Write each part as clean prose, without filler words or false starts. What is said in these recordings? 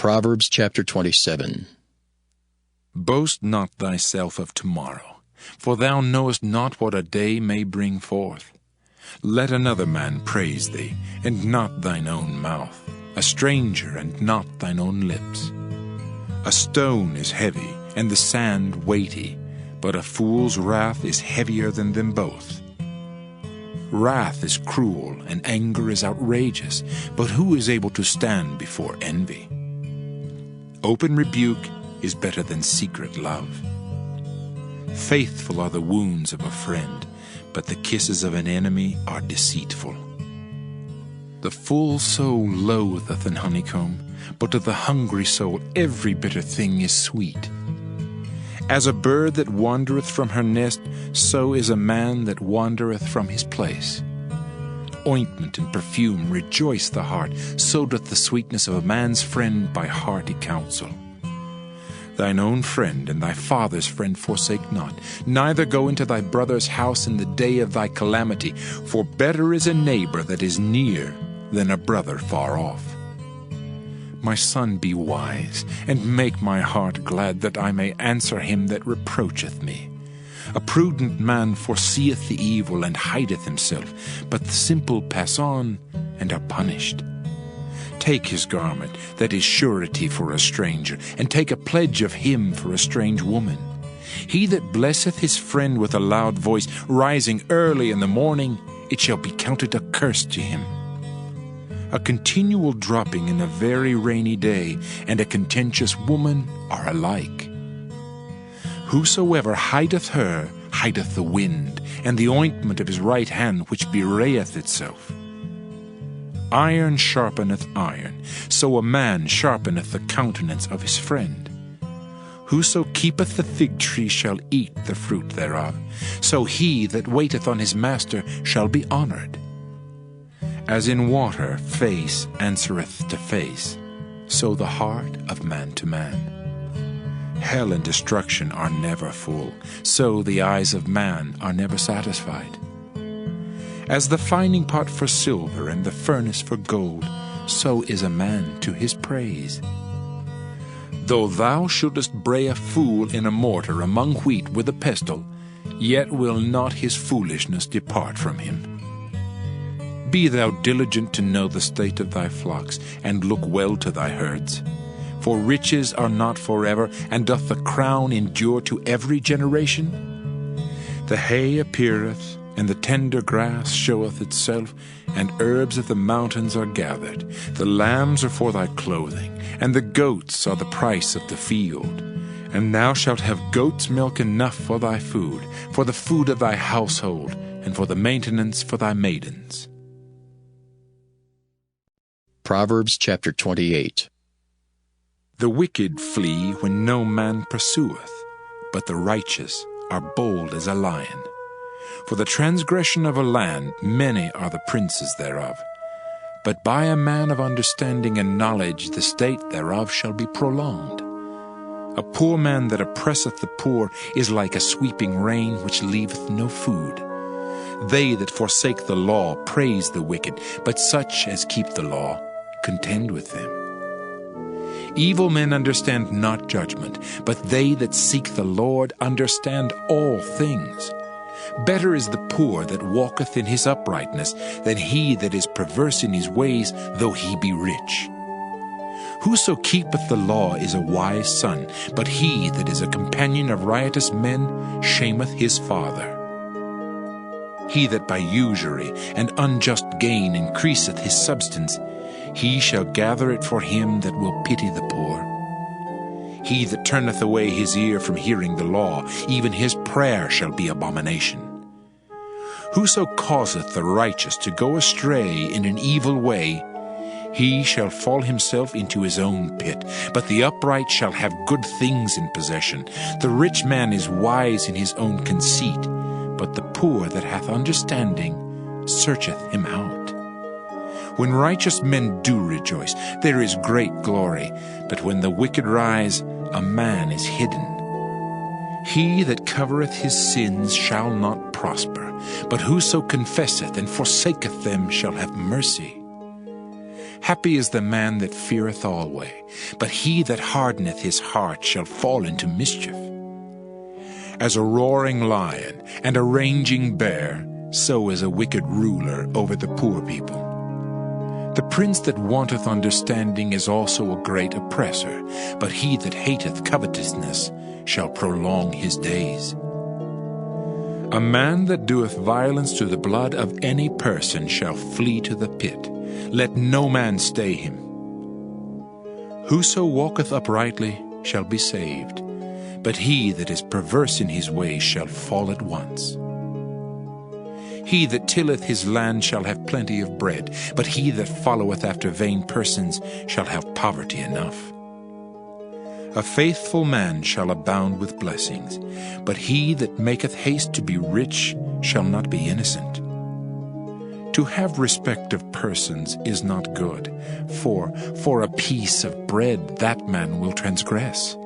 Proverbs chapter 27. Boast not thyself of tomorrow, for thou knowest not what a day may bring forth. Let another man praise thee, and not thine own mouth, a stranger, and not thine own lips. A stone is heavy, and the sand weighty, but a fool's wrath is heavier than them both. Wrath is cruel, and anger is outrageous, but who is able to stand before envy? Open rebuke is better than secret love. Faithful are the wounds of a friend, but the kisses of an enemy are deceitful. The full soul loatheth an honeycomb, but to the hungry soul every bitter thing is sweet. As a bird that wandereth from her nest, so is a man that wandereth from his place. Ointment and perfume rejoice the heart, so doth the sweetness of a man's friend by hearty counsel. Thine own friend and thy father's friend forsake not, neither go into thy brother's house in the day of thy calamity, for better is a neighbor that is near than a brother far off. My son, be wise, and make my heart glad, that I may answer him that reproacheth me. A prudent man foreseeth the evil and hideth himself, but the simple pass on and are punished. Take his garment, that is surety for a stranger, and take a pledge of him for a strange woman. He that blesseth his friend with a loud voice, rising early in the morning, it shall be counted a curse to him. A continual dropping in a very rainy day, and a contentious woman are alike. Whosoever hideth her, hideth the wind, and the ointment of his right hand which bewrayeth itself. Iron sharpeneth iron, so a man sharpeneth the countenance of his friend. Whoso keepeth the fig tree shall eat the fruit thereof, so he that waiteth on his master shall be honored. As in water face answereth to face, so the heart of man to man. Hell and destruction are never full, so the eyes of man are never satisfied. As the fining pot for silver and the furnace for gold, so is a man to his praise. Though thou shouldest bray a fool in a mortar among wheat with a pestle, yet will not his foolishness depart from him. Be thou diligent to know the state of thy flocks, and look well to thy herds. For riches are not forever, and doth the crown endure to every generation? The hay appeareth, and the tender grass showeth itself, and herbs of the mountains are gathered. The lambs are for thy clothing, and the goats are the price of the field. And thou shalt have goat's milk enough for thy food, for the food of thy household, and for the maintenance for thy maidens. Proverbs chapter 28. The wicked flee when no man pursueth, but the righteous are bold as a lion. For the transgression of a land many are the princes thereof, but by a man of understanding and knowledge the state thereof shall be prolonged. A poor man that oppresseth the poor is like a sweeping rain which leaveth no food. They that forsake the law praise the wicked, but such as keep the law contend with them. Evil men understand not judgment, but they that seek the Lord understand all things. Better is the poor that walketh in his uprightness than he that is perverse in his ways, though he be rich. Whoso keepeth the law is a wise son, but he that is a companion of riotous men shameth his father. He that by usury and unjust gain increaseth his substance, he shall gather it for him that will pity the poor. He that turneth away his ear from hearing the law, even his prayer shall be abomination. Whoso causeth the righteous to go astray in an evil way, he shall fall himself into his own pit, but the upright shall have good things in possession. The rich man is wise in his own conceit, but the poor that hath understanding searcheth him out. When righteous men do rejoice, there is great glory, but when the wicked rise, a man is hidden. He that covereth his sins shall not prosper, but whoso confesseth and forsaketh them shall have mercy. Happy is the man that feareth alway, but he that hardeneth his heart shall fall into mischief. As a roaring lion and a raging bear, so is a wicked ruler over the poor people. The prince that wanteth understanding is also a great oppressor, but he that hateth covetousness shall prolong his days. A man that doeth violence to the blood of any person shall flee to the pit. Let no man stay him. Whoso walketh uprightly shall be saved, but he that is perverse in his ways shall fall at once. He that tilleth his land shall have plenty of bread, but he that followeth after vain persons shall have poverty enough. A faithful man shall abound with blessings, but he that maketh haste to be rich shall not be innocent. To have respect of persons is not good, for a piece of bread that man will transgress.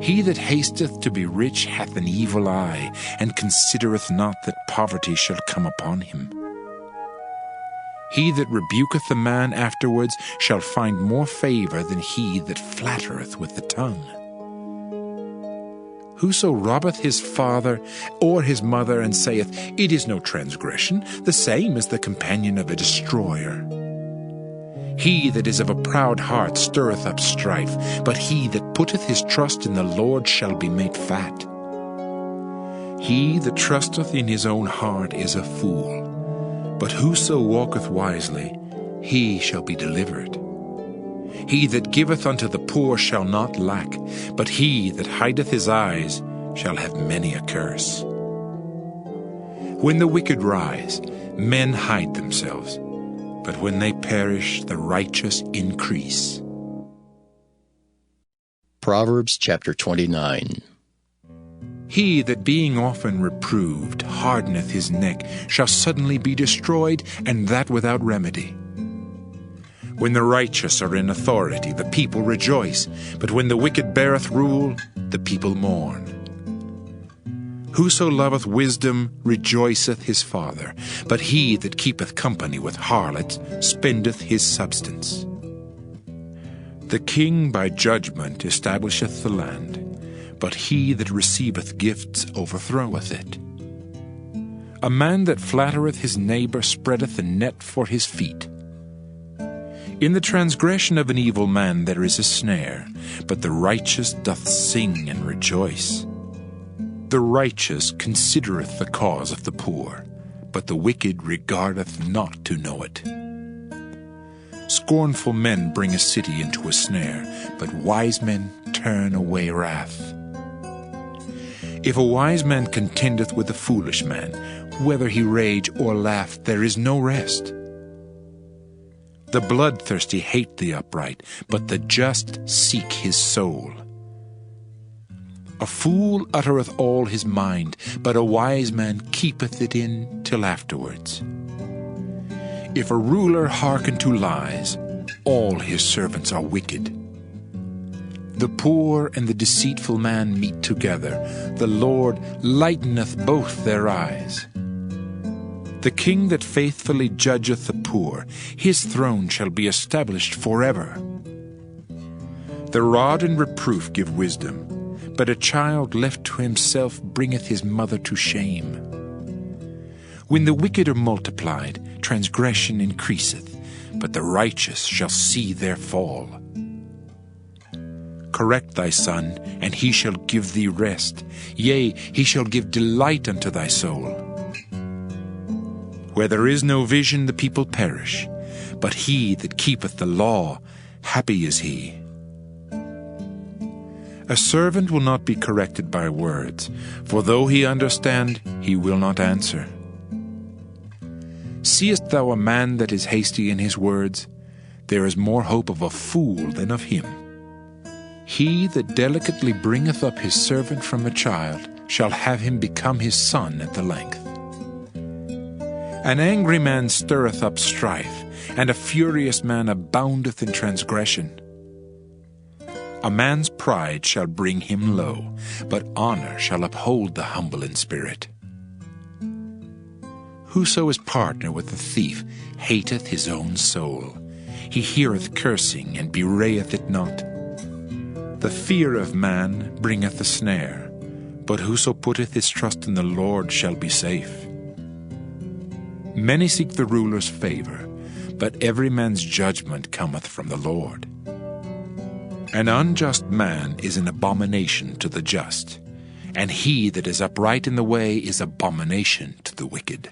He that hasteth to be rich hath an evil eye, and considereth not that poverty shall come upon him. He that rebuketh a man afterwards shall find more favor than he that flattereth with the tongue. Whoso robbeth his father or his mother, and saith, It is no transgression, the same is the companion of a destroyer. He that is of a proud heart stirreth up strife, but he that putteth his trust in the Lord shall be made fat. He that trusteth in his own heart is a fool, but whoso walketh wisely, he shall be delivered. He that giveth unto the poor shall not lack, but he that hideth his eyes shall have many a curse. When the wicked rise, men hide themselves, but when they perish, the righteous increase. Proverbs chapter 29. He that being often reproved hardeneth his neck shall suddenly be destroyed, and that without remedy. When the righteous are in authority, the people rejoice, but when the wicked beareth rule, the people mourn. Whoso loveth wisdom rejoiceth his father, but he that keepeth company with harlots spendeth his substance. The king by judgment establisheth the land, but he that receiveth gifts overthroweth it. A man that flattereth his neighbor spreadeth a net for his feet. In the transgression of an evil man there is a snare, but the righteous doth sing and rejoice. The righteous considereth the cause of the poor, but the wicked regardeth not to know it. Scornful men bring a city into a snare, but wise men turn away wrath. If a wise man contendeth with a foolish man, whether he rage or laugh, there is no rest. The bloodthirsty hate the upright, but the just seek his soul. A fool uttereth all his mind, but a wise man keepeth it in till afterwards. If a ruler hearken to lies, all his servants are wicked. The poor and the deceitful man meet together. The Lord lighteneth both their eyes. The king that faithfully judgeth the poor, his throne shall be established forever. The rod and reproof give wisdom, but a child left to himself bringeth his mother to shame. When the wicked are multiplied, transgression increaseth, but the righteous shall see their fall. Correct thy son, and he shall give thee rest. Yea, he shall give delight unto thy soul. Where there is no vision, the people perish, but he that keepeth the law, happy is he. A servant will not be corrected by words, for though he understand, he will not answer. Seest thou a man that is hasty in his words? There is more hope of a fool than of him. He that delicately bringeth up his servant from a child shall have him become his son at the length. An angry man stirreth up strife, and a furious man aboundeth in transgression. A man's pride shall bring him low, but honor shall uphold the humble in spirit. Whoso is partner with the thief hateth his own soul, He heareth cursing, and bewrayeth it not. The fear of man bringeth a snare, but whoso putteth his trust in the Lord shall be safe. Many seek the ruler's favor, but every man's judgment cometh from the Lord. An unjust man is an abomination to the just, and he that is upright in the way is abomination to the wicked.